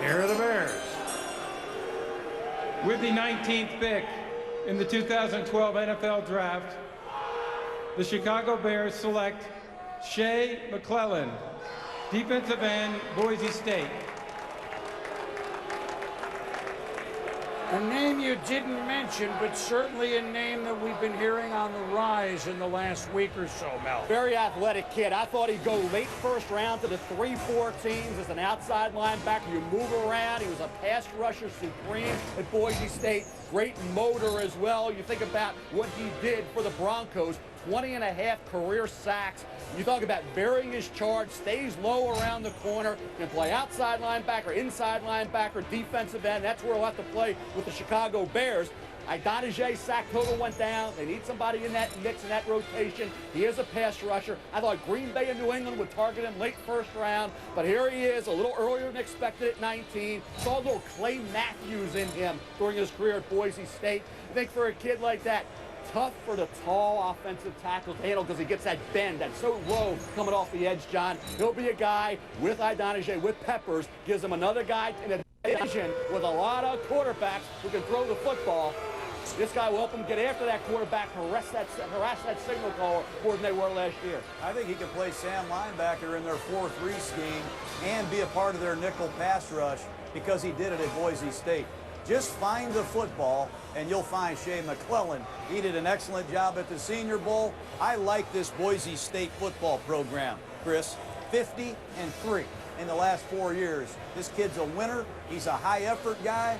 Here are the Bears. With the 19th pick in the 2012 NFL Draft, the Chicago Bears select Shea McClellin, defensive end, Boise State. A name you didn't mention, but certainly a name that we've been hearing on the rise in the last week or so, Mel. Very athletic kid. I thought he'd go late first round to the 3-4 teams as an outside linebacker. You move around. He was a pass rusher supreme at Boise State. Great motor as well. You think about what he did for the Broncos. 20.5 career sacks. You talk about varying his charge, stays low around the corner, can play outside linebacker, inside linebacker, defensive end. That's where he'll have to play with the Chicago Bears. Idonijah's sack total went down. They need somebody in that mix, in that rotation. He is a pass rusher. I thought Green Bay and New England would target him late first round, but here he is, a little earlier than expected at 19. Saw a little Clay Matthews in him during his career at Boise State. I think for a kid like that, tough for the tall offensive tackle to handle because he gets that bend that's so low coming off the edge, John. He'll be a guy with Idonijah, with Peppers, gives him another guy in a division with a lot of quarterbacks who can throw the football. This guy will help him get after that quarterback, harass that signal caller more than they were last year. I think he can play Sam linebacker in their 4-3 scheme and be a part of their nickel pass rush because he did it at Boise State. Just find the football, and you'll find Shea McClellin. He did an excellent job at the Senior Bowl. I like this Boise State football program, Chris. 50-3 in the last 4 years. This kid's a winner. He's a high-effort guy.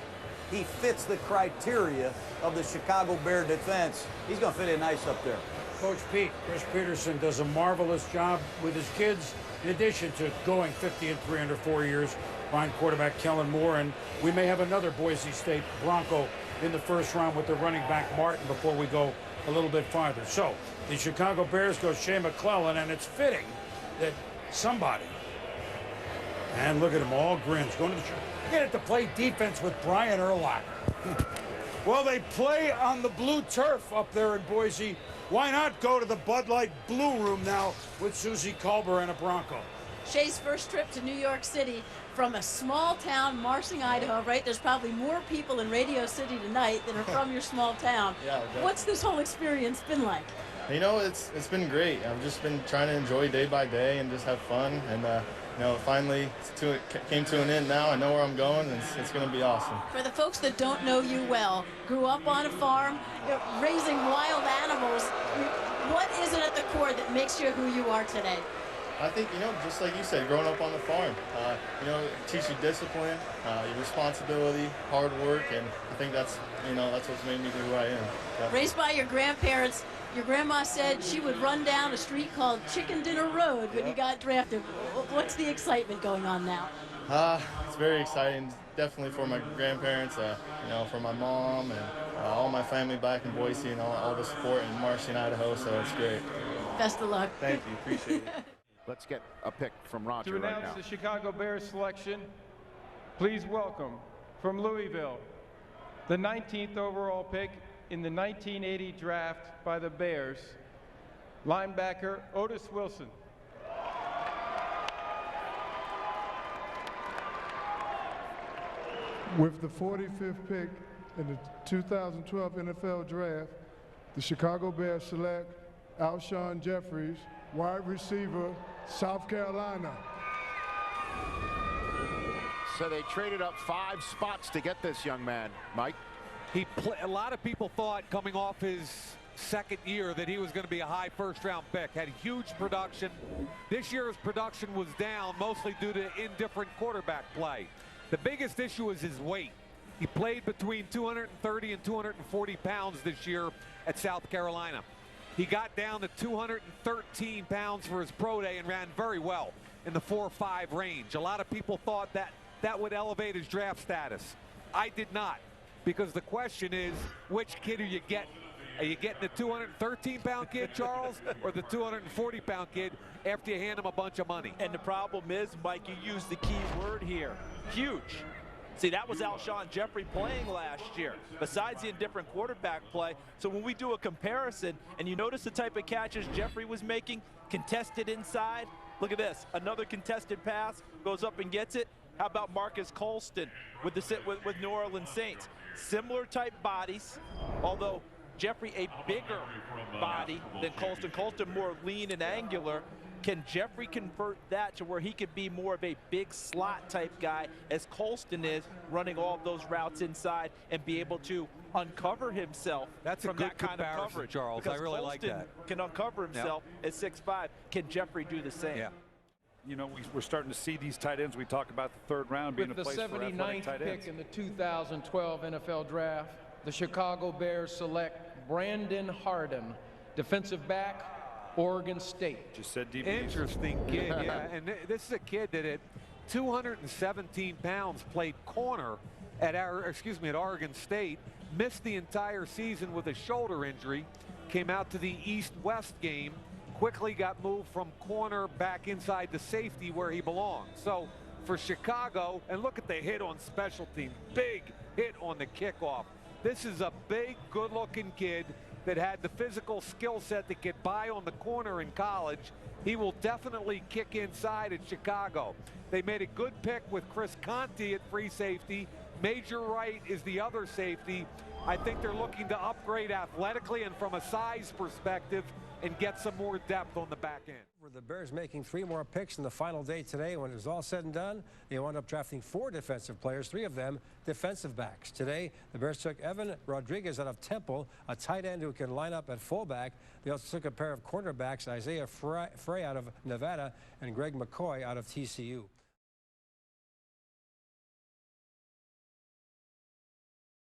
He fits the criteria of the Chicago Bear defense. He's going to fit in nice up there. Coach Pete, Chris Peterson does a marvelous job with his kids, in addition to going 50-3 under 4 years. Fine quarterback Kellen Moore, and we may have another Boise State Bronco in the first round with the running back Martin before we go a little bit farther. So the Chicago Bears go Shea McClellin, and it's fitting that somebody, and look at him, all grins, going to the get it to play defense with Brian Urlacher. Well, they play on the blue turf up there in Boise. Why not go to the Bud Light Blue Room now with Susie Culber and a Bronco? Shea's first trip to New York City from a small town, Marsing, Idaho, right? There's probably more people in Radio City tonight than are from your small town. Yeah, definitely. What's this whole experience been like? You know, it's been great. I've just been trying to enjoy day by day and just have fun. And, you know, finally it came to an end now. I know where I'm going, and it's going to be awesome. For the folks that don't know you well, grew up on a farm, raising wild animals, what is it at the core that makes you who you are today? I think, you know, just like you said, growing up on the farm, you know, teach you discipline, your responsibility, hard work, and I think that's, you know, that's what's made me who I am. Yeah. Raised by your grandparents, your grandma said she would run down a street called Chicken Dinner Road when you got drafted. What's the excitement going on now? It's very exciting, definitely for my grandparents, you know, for my mom and all my family back in Boise and all the support in Marsing, Idaho, so it's great. Best of luck. Thank you, appreciate it. Let's get a pick from Roger To right announce now. the Chicago Bears selection, please welcome from Louisville, the 19th overall pick in the 1980 draft by the Bears, linebacker Otis Wilson. With the 45th pick in the 2012 NFL Draft, the Chicago Bears select Alshon Jeffries, wide receiver, South Carolina. So they traded up 5 spots to get this young man, Mike. A lot of people thought coming off his second year that he was going to be a high first-round pick. Had huge production. This year's production was down mostly due to indifferent quarterback play. The biggest issue is his weight. He played between 230 and 240 pounds this year at South Carolina. He got down to 213 pounds for his pro day and ran very well in the 4.5 range. A lot of people thought that that would elevate his draft status. I did not, because the question is, which kid are you getting? Are you getting the 213-pound kid, Charles, or the 240-pound kid after you hand him a bunch of money? And the problem is, Mike, you used the key word here, huge. See, that was Alshon Jeffery playing last year, besides the indifferent quarterback play. So when we do a comparison, and you notice the type of catches Jeffery was making, contested inside, look at this, another contested pass, goes up and gets it. How about Marcus Colston with New Orleans Saints? Similar type bodies, although Jeffery a bigger body than Colston. Colston more lean and angular. Can Jeffery convert that to where he could be more of a big slot type guy as Colston is, running all of those routes inside and be able to uncover himself from that kind of coverage? Charles. Because I really like Colston that. Can uncover himself at 6'5". Can Jeffery do the same? Yeah. You know, we're starting to see these tight ends. We talk about the third round being a place for athletic tight ends. With the 79th pick in the 2012 NFL Draft, the Chicago Bears select Brandon Hardin, defensive back, Oregon State. Just said DB. Interesting kid, yeah. And this is a kid that at 217 pounds played corner at Oregon State, missed the entire season with a shoulder injury, came out to the East-West game, quickly got moved from corner back inside the safety where he belongs. So for Chicago, and look at the hit on special team, big hit on the kickoff. This is a big, good-looking kid that had the physical skill set to get by on the corner in college. He will definitely kick inside at Chicago. They made a good pick with Chris Conti at free safety. Major Wright is the other safety. I think they're looking to upgrade athletically and from a size perspective and get some more depth on the back end. The Bears making 3 more picks in the final day today. When it was all said and done, they wound up drafting 4 defensive players, 3 of them defensive backs. Today, the Bears took Evan Rodriguez out of Temple, a tight end who can line up at fullback. They also took a pair of cornerbacks, Isaiah Frey out of Nevada and Greg McCoy out of TCU.